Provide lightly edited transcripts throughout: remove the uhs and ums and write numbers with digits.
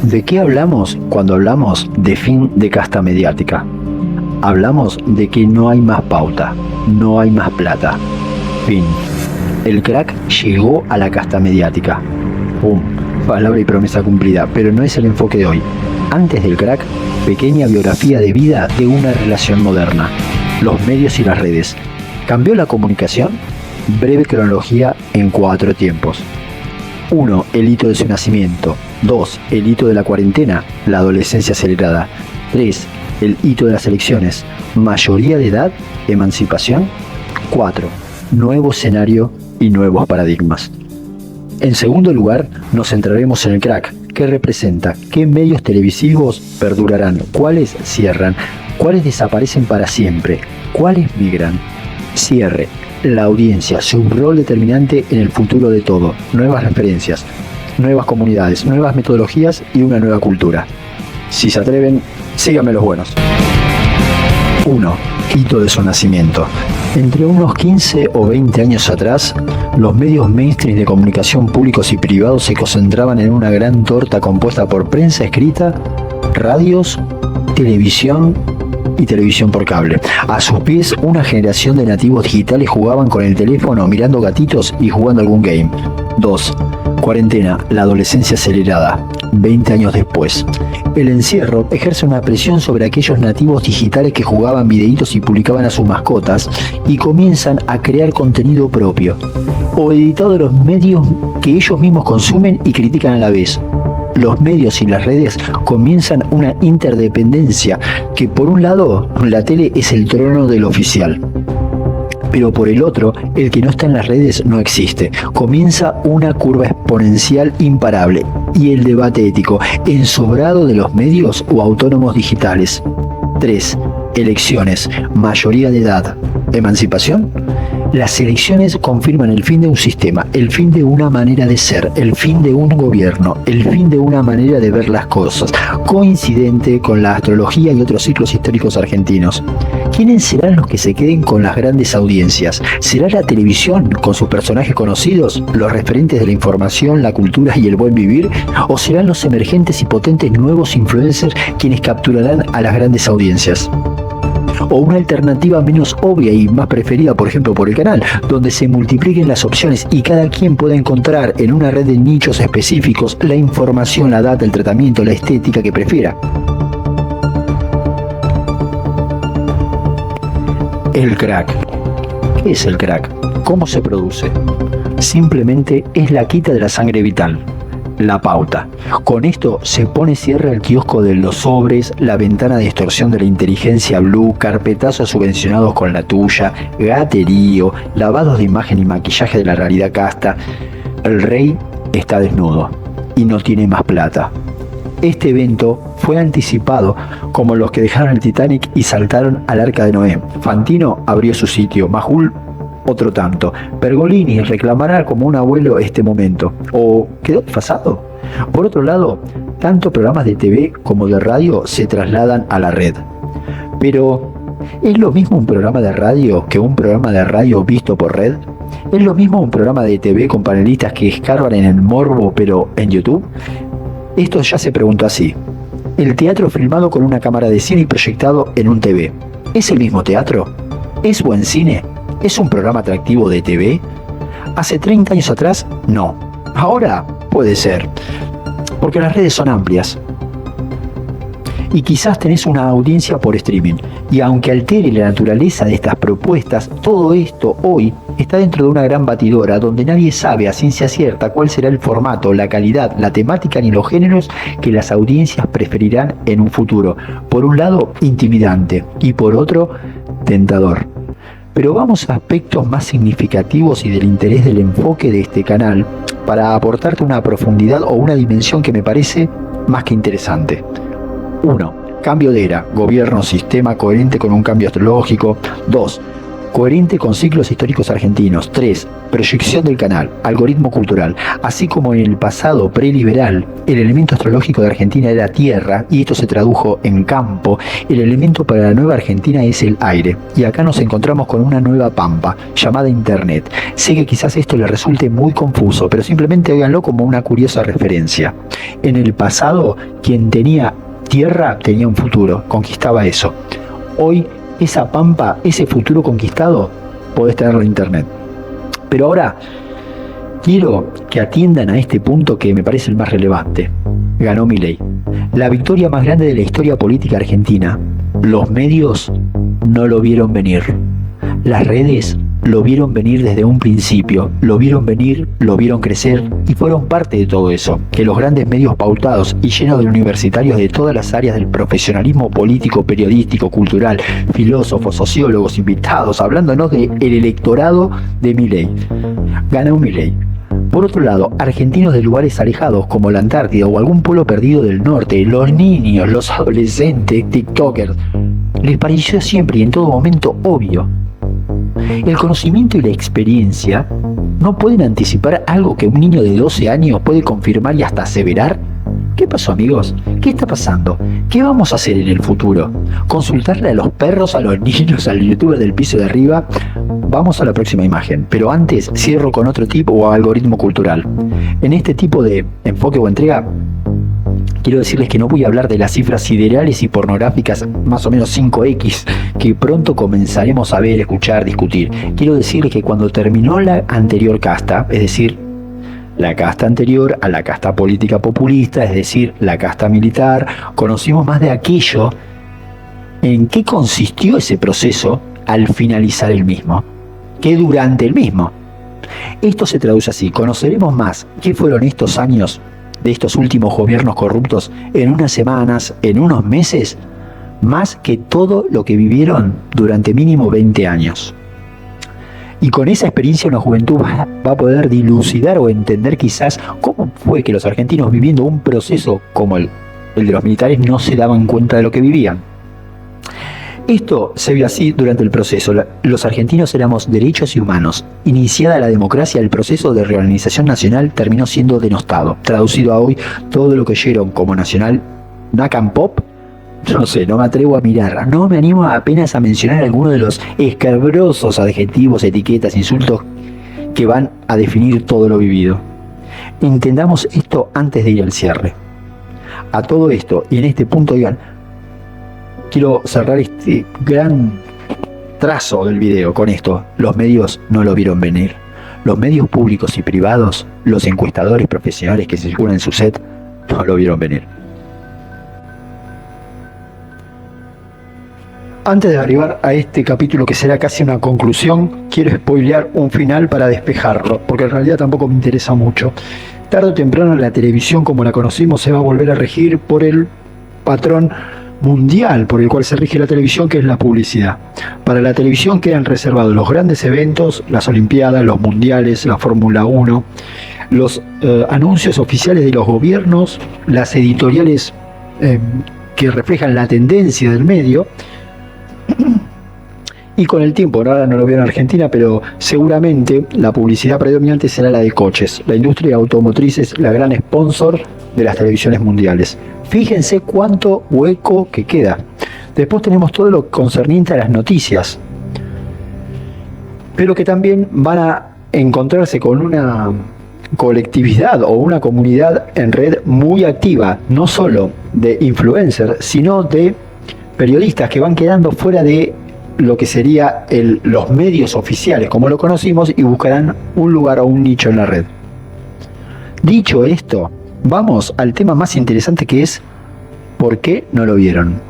¿De qué hablamos cuando hablamos de fin de casta mediática? Hablamos de que no hay más pauta, no hay más plata. Fin. El crack llegó a la casta mediática. ¡Pum! Palabra y promesa cumplida, pero no es el enfoque de hoy. Antes del crack, pequeña biografía de vida de una relación moderna. Los medios y las redes. ¿Cambió la comunicación? Breve cronología en 4 tiempos. 1. El hito de su nacimiento. 2. El hito de la cuarentena, la adolescencia acelerada. 3. El hito de las elecciones, mayoría de edad, emancipación. 4. Nuevo escenario y nuevos paradigmas. En segundo lugar, nos centraremos en el crack. ¿Qué representa? ¿Qué medios televisivos perdurarán? ¿Cuáles cierran? ¿Cuáles desaparecen para siempre? ¿Cuáles migran? Cierre. La audiencia, su rol determinante en el futuro de todo. Nuevas referencias, nuevas comunidades, nuevas metodologías y una nueva cultura. Si se atreven, síganme los buenos. 1. Hito de su nacimiento. Entre unos 15 o 20 años atrás, los medios mainstream de comunicación públicos y privados se concentraban en una gran torta compuesta por prensa escrita, radios, televisión y televisión por cable. A sus pies, una generación de nativos digitales jugaban con el teléfono mirando gatitos y jugando algún game. 2. Cuarentena, la adolescencia acelerada. 20 años después. El encierro ejerce una presión sobre aquellos nativos digitales que jugaban videitos y publicaban a sus mascotas y comienzan a crear contenido propio o editado de los medios que ellos mismos consumen y critican a la vez. Los medios y las redes comienzan una interdependencia que por un lado la tele es el trono del oficial, pero por el otro, el que no está en las redes no existe. Comienza una curva exponencial imparable y el debate ético, ensobrado de los medios o autónomos digitales. 3. Elecciones, mayoría de edad, emancipación. Las elecciones confirman el fin de un sistema, el fin de una manera de ser, el fin de un gobierno, el fin de una manera de ver las cosas, coincidente con la astrología y otros ciclos históricos argentinos. ¿Quiénes serán los que se queden con las grandes audiencias? ¿Será la televisión con sus personajes conocidos, los referentes de la información, la cultura y el buen vivir? ¿O serán los emergentes y potentes nuevos influencers quienes capturarán a las grandes audiencias? O una alternativa menos obvia y más preferida, por ejemplo, por el canal, donde se multipliquen las opciones y cada quien pueda encontrar en una red de nichos específicos la información, la data, el tratamiento, la estética que prefiera. El crack. ¿Qué es el crack? ¿Cómo se produce? Simplemente es la quita de la sangre vital. La pauta. Con esto se pone cierre al kiosco de los sobres, la ventana de extorsión de la inteligencia blue, carpetazos subvencionados con la tuya, gaterío, lavados de imagen y maquillaje de la realidad casta. El rey está desnudo y no tiene más plata. Este evento fue anticipado como los que dejaron el Titanic y saltaron al Arca de Noé. Fantino abrió su sitio, Majul otro tanto. Pergolini reclamará como un abuelo este momento. ¿O quedó desfasado? Por otro lado, tanto programas de TV como de radio se trasladan a la red. Pero, ¿es lo mismo un programa de radio que un programa de radio visto por red? ¿Es lo mismo un programa de TV con panelistas que escarban en el morbo pero en YouTube? Esto ya se preguntó así. El teatro filmado con una cámara de cine y proyectado en un TV. ¿Es el mismo teatro? ¿Es buen cine? ¿Es un programa atractivo de TV? Hace 30 años atrás, no. Ahora puede ser. Porque las redes son amplias. Y quizás tenés una audiencia por streaming. Y aunque altere la naturaleza de estas propuestas, todo esto hoy está dentro de una gran batidora donde nadie sabe a ciencia cierta cuál será el formato, la calidad, la temática ni los géneros que las audiencias preferirán en un futuro. Por un lado, intimidante y por otro, tentador. Pero vamos a aspectos más significativos y del interés del enfoque de este canal para aportarte una profundidad o una dimensión que me parece más que interesante. 1. Cambio de era, gobierno, sistema coherente con un cambio astrológico. 2. coherente con ciclos históricos argentinos. 3. Proyección del canal, algoritmo cultural. Así como en el pasado preliberal, el elemento astrológico de Argentina era tierra, y esto se tradujo en campo, el elemento para la nueva Argentina es el aire. Y acá nos encontramos con una nueva pampa, llamada Internet. Sé que quizás esto le resulte muy confuso, pero simplemente óiganlo como una curiosa referencia. En el pasado, quien tenía tierra tenía un futuro, conquistaba eso. Hoy, esa pampa, ese futuro conquistado, podés tenerlo en Internet. Pero ahora, quiero que atiendan a este punto que me parece el más relevante. Ganó Milei. La victoria más grande de la historia política argentina. Los medios no lo vieron venir. Las redes lo vieron venir desde un principio, lo vieron venir, lo vieron crecer y fueron parte de todo eso. Que los grandes medios pautados y llenos de universitarios de todas las áreas del profesionalismo político, periodístico, cultural, filósofos, sociólogos, invitados, hablándonos del electorado de Milei. Ganó Milei. Por otro lado, argentinos de lugares alejados como la Antártida o algún pueblo perdido del norte, los niños, los adolescentes, tiktokers, les pareció siempre y en todo momento obvio. El conocimiento y la experiencia no pueden anticipar algo que un niño de 12 años puede confirmar y hasta aseverar. ¿Qué pasó, amigos? ¿Qué está pasando? ¿Qué vamos a hacer en el futuro? ¿Consultarle a los perros, a los niños, al youtuber del piso de arriba? Vamos a la próxima imagen, pero antes cierro con otro tipo o algoritmo cultural. En este tipo de enfoque o entrega, quiero decirles que no voy a hablar de las cifras siderales y pornográficas más o menos 5X que pronto comenzaremos a ver, escuchar, discutir. Quiero decirles que cuando terminó la anterior casta, es decir, la casta anterior a la casta política populista, es decir, la casta militar, conocimos más de aquello en qué consistió ese proceso al finalizar el mismo, que durante el mismo. Esto se traduce así: conoceremos más qué fueron estos años de estos últimos gobiernos corruptos en unas semanas, en unos meses, más que todo lo que vivieron durante mínimo 20 años. Y con esa experiencia una juventud va a poder dilucidar o entender quizás cómo fue que los argentinos, viviendo un proceso como el de los militares, no se daban cuenta de lo que vivían. Esto se vio así durante el proceso. Los argentinos éramos derechos y humanos. Iniciada la democracia, el proceso de reorganización nacional terminó siendo denostado. Traducido a hoy, todo lo que oyeron como nacional, Nacan Pop, no sé, no me atrevo a mirar. No me animo apenas a mencionar algunos de los escabrosos adjetivos, etiquetas, insultos que van a definir todo lo vivido. Entendamos esto antes de ir al cierre. A todo esto, y en este punto, digan, quiero cerrar este gran trazo del video con esto. Los medios no lo vieron venir. Los medios públicos y privados, los encuestadores profesionales que se circulan en su set, no lo vieron venir. Antes de arribar a este capítulo que será casi una conclusión, quiero spoilear un final para despejarlo, porque en realidad tampoco me interesa mucho. Tarde o temprano la televisión como la conocimos se va a volver a regir por el patrón mundial por el cual se rige la televisión, que es la publicidad. Para la televisión quedan reservados los grandes eventos, las Olimpiadas, los Mundiales, la Fórmula 1, los anuncios oficiales de los gobiernos, las editoriales que reflejan la tendencia del medio. Y con el tiempo, ahora no lo veo en Argentina, pero seguramente la publicidad predominante será la de coches. La industria automotriz es la gran sponsor de las televisiones mundiales. Fíjense cuánto hueco que queda. Después tenemos todo lo concerniente a las noticias, pero que también van a encontrarse con una colectividad o una comunidad en red muy activa, no solo de influencers, sino de periodistas que van quedando fuera de lo que sería los medios oficiales como lo conocimos y buscarán un lugar o un nicho en la red. Dicho esto, vamos al tema más interesante, que es ¿por qué no lo vieron?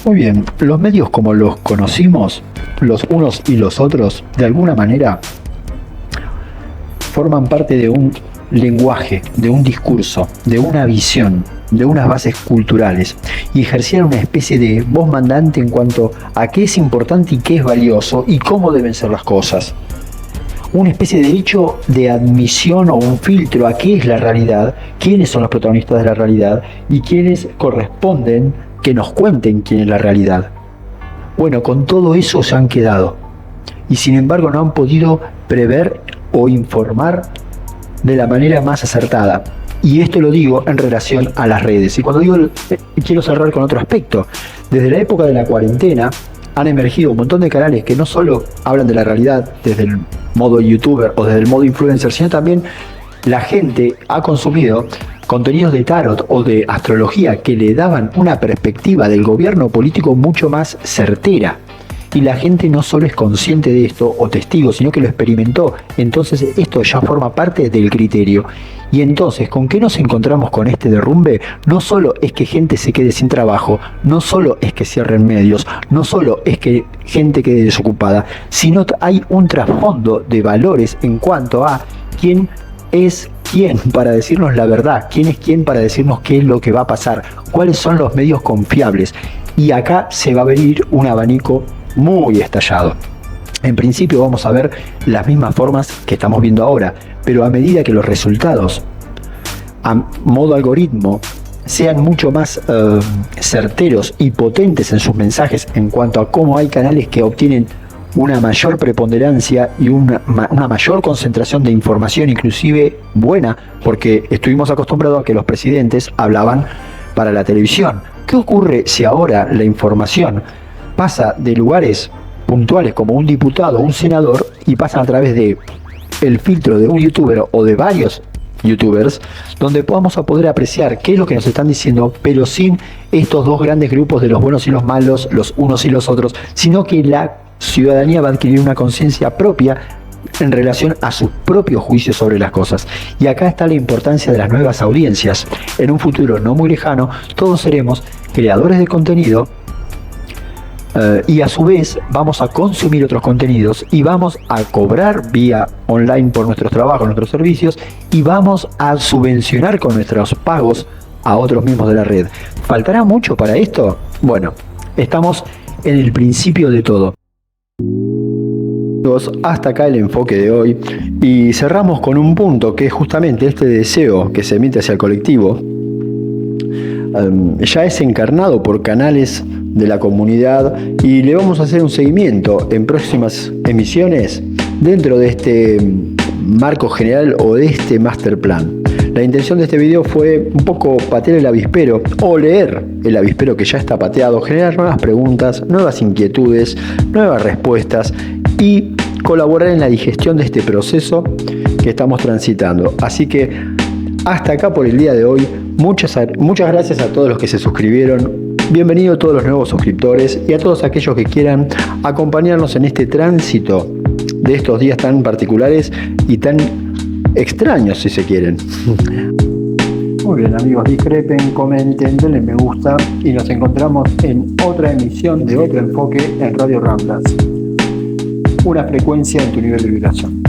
Muy bien, los medios como los conocimos, los unos y los otros, de alguna manera forman parte de un lenguaje, de un discurso, de una visión, de unas bases culturales, y ejercían una especie de voz mandante en cuanto a qué es importante y qué es valioso y cómo deben ser las cosas. Una especie de derecho de admisión o un filtro a qué es la realidad, quiénes son los protagonistas de la realidad y quiénes corresponden que nos cuenten quién es la realidad. Bueno, con todo eso se han quedado y sin embargo no han podido prever o informar de la manera más acertada. Y esto lo digo en relación a las redes. Y cuando digo, quiero cerrar con otro aspecto. Desde la época de la cuarentena han emergido un montón de canales que no solo hablan de la realidad desde el modo youtuber o desde el modo influencer, sino también la gente ha consumido contenidos de tarot o de astrología que le daban una perspectiva del gobierno político mucho más certera. Y la gente no solo es consciente de esto o testigo, sino que lo experimentó. Entonces esto ya forma parte del criterio. Y entonces, ¿con qué nos encontramos con este derrumbe? No solo es que gente se quede sin trabajo, no solo es que cierren medios, no solo es que gente quede desocupada, sino hay un trasfondo de valores en cuanto a quién es quién para decirnos la verdad, quién es quién para decirnos qué es lo que va a pasar, cuáles son los medios confiables. Y acá se va a abrir un abanico muy estallado. En principio vamos a ver las mismas formas que estamos viendo ahora, pero a medida que los resultados a modo algoritmo sean mucho más certeros y potentes en sus mensajes en cuanto a cómo hay canales que obtienen una mayor preponderancia y una mayor concentración de información, inclusive buena, porque estuvimos acostumbrados a que los presidentes hablaban para la televisión. ¿Qué ocurre si ahora la información pasa de lugares puntuales como un diputado o un senador y pasa a través de el filtro de un youtuber o de varios youtubers, donde podamos a poder apreciar qué es lo que nos están diciendo, pero sin estos dos grandes grupos de los buenos y los malos, los unos y los otros, sino que la ciudadanía va a adquirir una conciencia propia en relación a sus propios juicios sobre las cosas. Y acá está la importancia de las nuevas audiencias. En un futuro no muy lejano, todos seremos creadores de contenido y a su vez vamos a consumir otros contenidos y vamos a cobrar vía online por nuestros trabajos, nuestros servicios, y vamos a subvencionar con nuestros pagos a otros mismos de la red. ¿Faltará mucho para esto? Bueno, estamos en el principio de todo. Hasta acá el enfoque de hoy y cerramos con un punto que es justamente este deseo que se emite hacia el colectivo. Ya es encarnado por canales de la comunidad y le vamos a hacer un seguimiento en próximas emisiones dentro de este marco general o de este master plan. La intención de este video fue un poco patear el avispero o leer el avispero que ya está pateado, generar nuevas preguntas, nuevas inquietudes, nuevas respuestas y colaborar en la digestión de este proceso que estamos transitando. Así que hasta acá por el día de hoy. Muchas gracias a todos los que se suscribieron. Bienvenidos a todos los nuevos suscriptores y a todos aquellos que quieran acompañarnos en este tránsito de estos días tan particulares y tan extraños, si se quieren. Muy bien, amigos, discrepen, comenten, denle me gusta y nos encontramos en otra emisión de otro enfoque en Radio Ramblas. Una frecuencia en tu nivel de vibración.